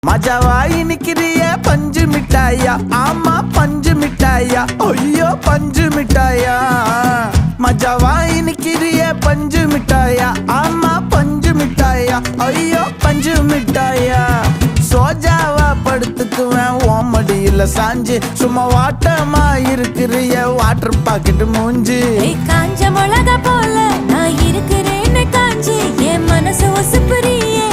மஜாவாயி நிக்கிறிய பஞ்சு மிட்டாயா, ஆமா பஞ்சு மிட்டாயா, ஐயோ பஞ்சு மிட்டாயா. மஜாவாயி நிக்கிறிய பஞ்சு மிட்டாயா, ஆமா பஞ்சு மிட்டாயா, ஐயோ பஞ்சு மிட்டாயா. சோஜாவா படுத்துக்குவேன் ஓமடியில சாஞ்சு, சும்மா வாட்டமா இருக்கிறிய வாட்டர் பாக்கெட் மூஞ்சி. காஞ்ச மிளகா போல நான் இருக்கிறேன்னு காஞ்சி, என் மனசு ஒசுப்புறியே